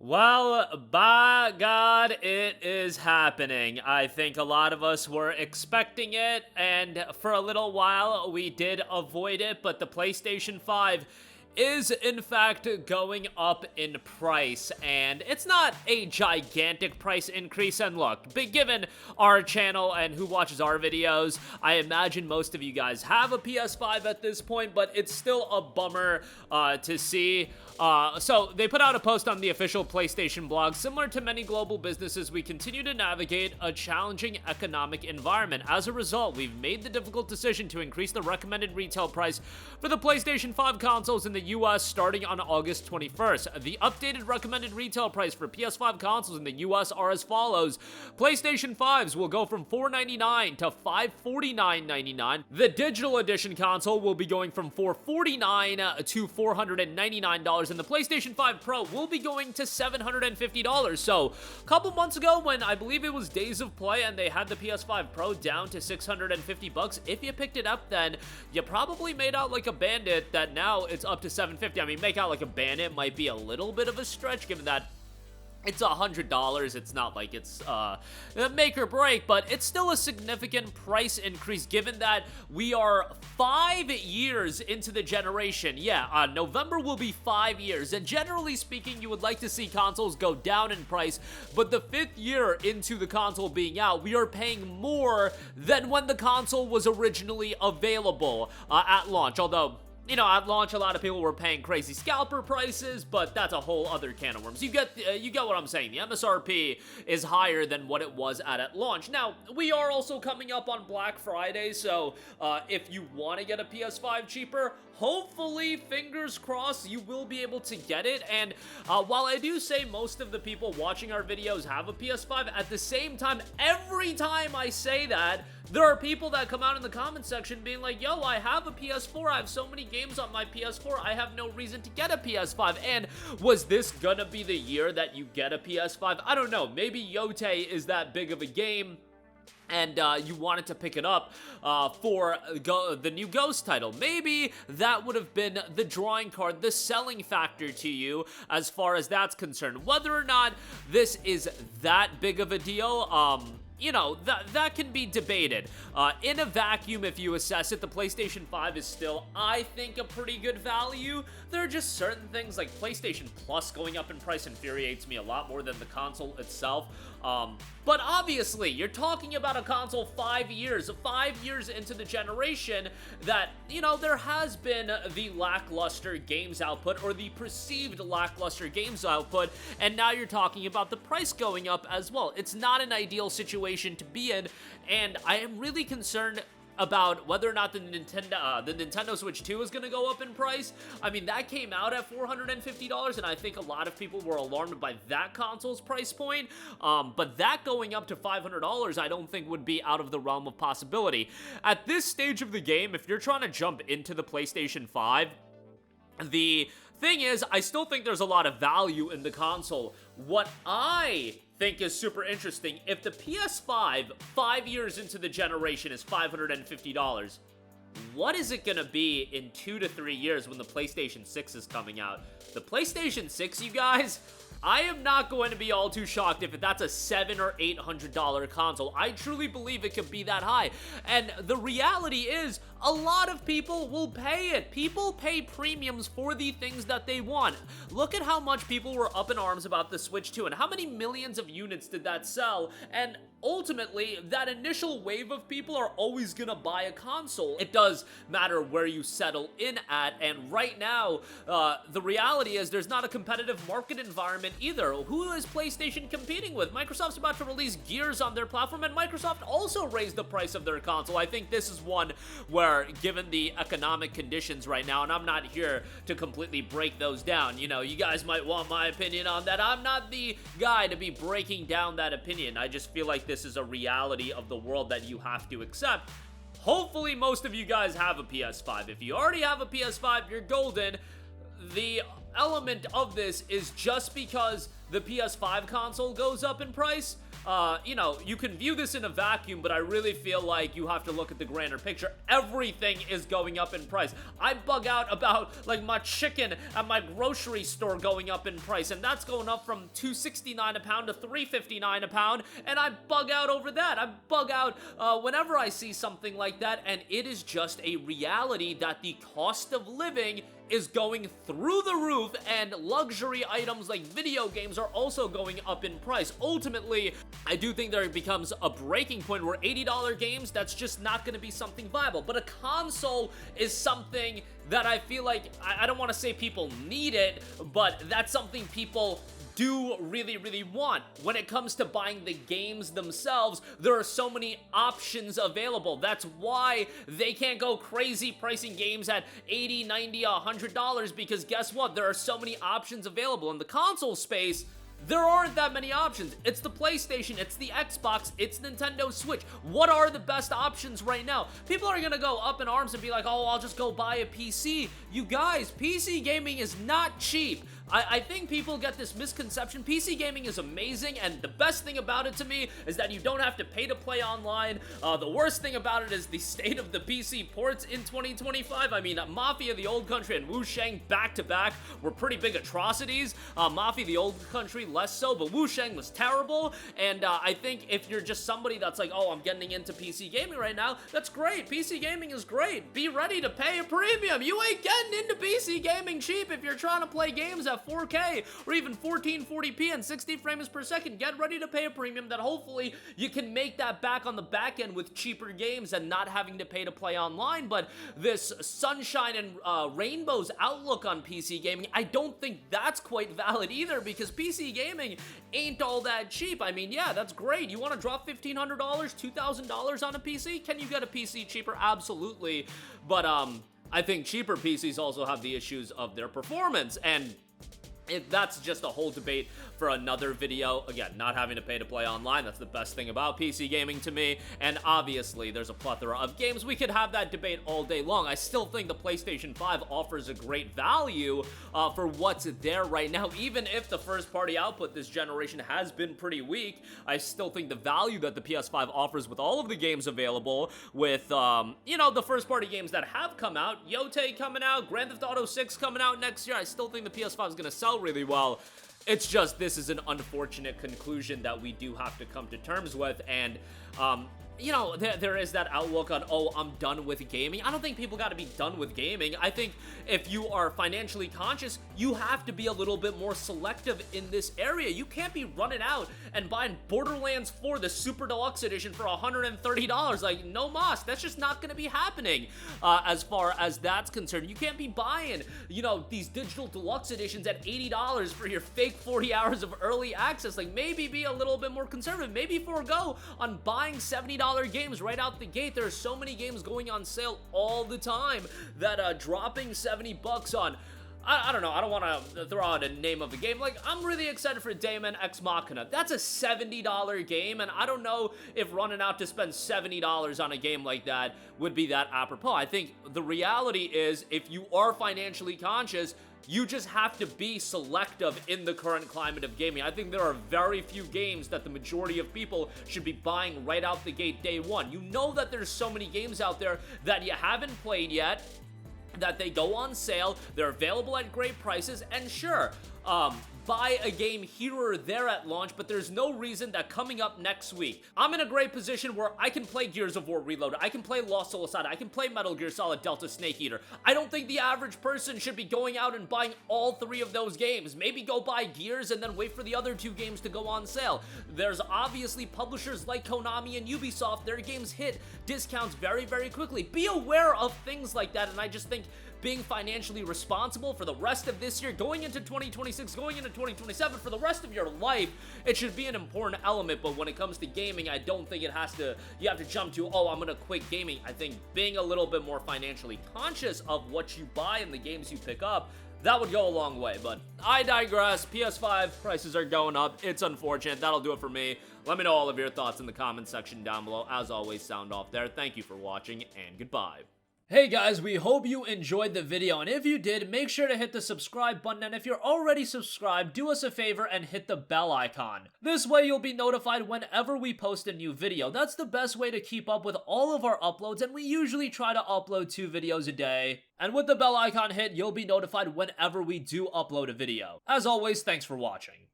Well, by God, it is happening. I think a lot of us were expecting it, and for a little while we did avoid it, but the PlayStation 5 is in fact going up in price, and it's not a gigantic price increase. And look, but given our channel and who watches our videos, I imagine most of you guys have a PS5 at this point, but it's still a bummer to see. So they put out a post on the official PlayStation blog. Similar to many global businesses, we continue to navigate a challenging economic environment. As a result, we've made the difficult decision to increase the recommended retail price for the PlayStation 5 consoles in the US starting on August 21st. The updated recommended retail price for PS5 consoles in the US are as follows. PlayStation 5s will go from $499 to $549.99. The digital edition console will be going from $449 to $499, and the PlayStation 5 Pro will be going to $750. So, a couple months ago when I believe it was Days of Play and they had the PS5 Pro down to $650, if you picked it up then, you probably made out like a bandit. That now it's up to $750. I mean, make out like a bandit might be a little bit of a stretch given that it's $100. It's not like it's make or break, but it's still a significant price increase given that we are 5 years into the generation. Yeah, November will be 5 years, and generally speaking, you would like to see consoles go down in price, but the 5th year into the console being out, we are paying more than when the console was originally available at launch, although at launch, a lot of people were paying crazy scalper prices, but that's a whole other can of worms. You get what I'm saying. The MSRP is higher than what it was at launch. Now, we are also coming up on Black Friday, so if you want to get a PS5 cheaper, hopefully, fingers crossed, you will be able to get it. And while I do say most of the people watching our videos have a PS5, at the same time, every time I say that, there are people that come out in the comment section being like, yo, I have a PS4, I have so many games on my PS4, I have no reason to get a PS5. And was this gonna be the year that you get a PS5? I don't know, maybe Yote is that big of a game and you wanted to pick it up for the new Ghost title. Maybe that would have been the drawing card, the selling factor to you as far as that's concerned. Whether or not this is that big of a deal, that can be debated. In a vacuum, if you assess it, the PlayStation 5 is still, I think, a pretty good value. There are just certain things like PlayStation Plus going up in price infuriates me a lot more than the console itself. But obviously, you're talking about a console 5 years into the generation that, there has been the lackluster games output or the perceived lackluster games output, and now you're talking about the price going up as well. It's not an ideal situation to be in, and I am really concerned about whether or not the Nintendo Switch 2 is going to go up in price. I mean, that came out at $450, and I think a lot of people were alarmed by that console's price point, but that going up to $500 I don't think would be out of the realm of possibility. At this stage of the game, if you're trying to jump into the PlayStation 5, the thing is, I still think there's a lot of value in the console. What I think is super interesting, if the PS5 5 years into the generation is $550, what is it gonna be in 2 to 3 years when the PlayStation 6 is coming out? The PlayStation 6, you guys, I am not going to be all too shocked if that's a $700 or $800 console. I truly believe it could be that high. And the reality is, a lot of people will pay it. People pay premiums for the things that they want. Look at how much people were up in arms about the Switch 2 and how many millions of units did that sell. And ultimately, that initial wave of people are always gonna buy a console. It does matter where you settle in at, and right now, the reality is there's not a competitive market environment either. Who is PlayStation competing with? Microsoft's about to release Gears on their platform, and Microsoft also raised the price of their console. I think this is one where, given the economic conditions right now, and I'm not here to completely break those down, you guys might want my opinion on that. I'm not the guy to be breaking down that opinion. I just feel like this is a reality of the world that you have to accept. Hopefully most of you guys have a PS5. If you already have a PS5, you're golden. The element of this is just because the PS5 console goes up in price, you know, you can view this in a vacuum, but I really feel like you have to look at the grander picture. Everything is going up in price. I bug out about, like, my chicken at my grocery store going up in price, and that's going up from $2.69 a pound to $3.59 a pound, and I bug out over that. I bug out whenever I see something like that, and it is just a reality that the cost of living is going through the roof, and luxury items like video games are also going up in price. Ultimately, I do think there becomes a breaking point where $80 games, that's just not going to be something viable. But a console is something that I feel like, I don't want to say people need it, but that's something people do really want. When it comes to buying the games themselves, there are so many options available. That's why they can't go crazy pricing games at $80, $90, $100, because guess what? There are so many options available. In the console space, there aren't that many options. It's the PlayStation, it's the Xbox, it's Nintendo Switch. What are the best options right now? People are gonna go up in arms and be like, oh, I'll just go buy a PC. You guys, PC gaming is not cheap. I think people get this misconception. PC gaming is amazing, and the best thing about it to me is that you don't have to pay to play online. The worst thing about it is the state of the PC ports in 2025. I mean, Mafia the Old Country and Wu Shang back-to-back were pretty big atrocities. Mafia the Old Country less so, but Wu Shang was terrible, and I think if you're just somebody that's like, oh, I'm getting into PC gaming right now, that's great. PC gaming is great. Be ready to pay a premium. You ain't getting into PC gaming cheap if you're trying to play games at 4K or even 1440p and 60 frames per second. Get ready to pay a premium that hopefully you can make that back on the back end with cheaper games and not having to pay to play online. But this sunshine and rainbows outlook on PC gaming, I don't think that's quite valid either, because PC gaming ain't all that cheap. I mean, yeah, that's great. You want to drop $1,500, $2,000 on a PC? Can you get a PC cheaper? Absolutely. But I think cheaper PCs also have the issues of their performance, and that's just a whole debate for another video. Again, not having to pay to play online, that's the best thing about PC gaming to me, and obviously there's a plethora of games. We could have that debate all day long. I still think the PlayStation 5 offers a great value for what's there right now. Even if the first-party output this generation has been pretty weak, I still think the value that the PS5 offers with all of the games available, with, you know, the first-party games that have come out, Yote coming out, Grand Theft Auto 6 coming out next year, I still think the PS5 is going to sell really well. It's just, this is an unfortunate conclusion that we do have to come to terms with, and you know, there is that outlook on, oh, I'm done with gaming. I don't think people got to be done with gaming. I think if you are financially conscious, you have to be a little bit more selective in this area. You can't be running out and buying Borderlands 4, the Super Deluxe Edition, for $130. Like, no mas. That's just not going to be happening as far as that's concerned. You can't be buying, you know, these digital deluxe editions at $80 for your fake 40 hours of early access. Like, maybe be a little bit more conservative. Maybe forego on buying $70 games right out the gate. There are so many games going on sale all the time that dropping $70 on, I don't know, I don't want to throw out a name of a game. Like, I'm really excited for Daemon Ex Machina. That's a $70 game, and I don't know if running out to spend $70 on a game like that would be that apropos. I think the reality is, if you are financially conscious, you just have to be selective in the current climate of gaming. I think there are very few games that the majority of people should be buying right out the gate day one. You know that there's so many games out there that you haven't played yet, that they go on sale, they're available at great prices, and sure, buy a game here or there at launch, but there's no reason that coming up next week, I'm in a great position where I can play Gears of War Reloaded, I can play Lost Soul Aside, I can play Metal Gear Solid Delta Snake Eater. I don't think the average person should be going out and buying all three of those games. Maybe go buy Gears and then wait for the other two games to go on sale. There's obviously publishers like Konami and Ubisoft, their games hit discounts very, very quickly. Be aware of things like that, and I just think being financially responsible for the rest of this year, going into 2026, going into 2027, for the rest of your life, it should be an important element. But when it comes to gaming, I don't think you have to jump to, oh, I'm gonna quit gaming. I think being a little bit more financially conscious of what you buy and the games you pick up, that would go a long way. But I digress. PS5 prices are going up. It's unfortunate. That'll do it for me. Let me know all of your thoughts in the comment section down below. As always, sound off there. Thank you for watching, and goodbye. Hey guys, we hope you enjoyed the video, and if you did, make sure to hit the subscribe button, and if you're already subscribed, do us a favor and hit the bell icon. This way you'll be notified whenever we post a new video. That's the best way to keep up with all of our uploads, and we usually try to upload 2 videos a day. And with the bell icon hit, you'll be notified whenever we do upload a video. As always, thanks for watching.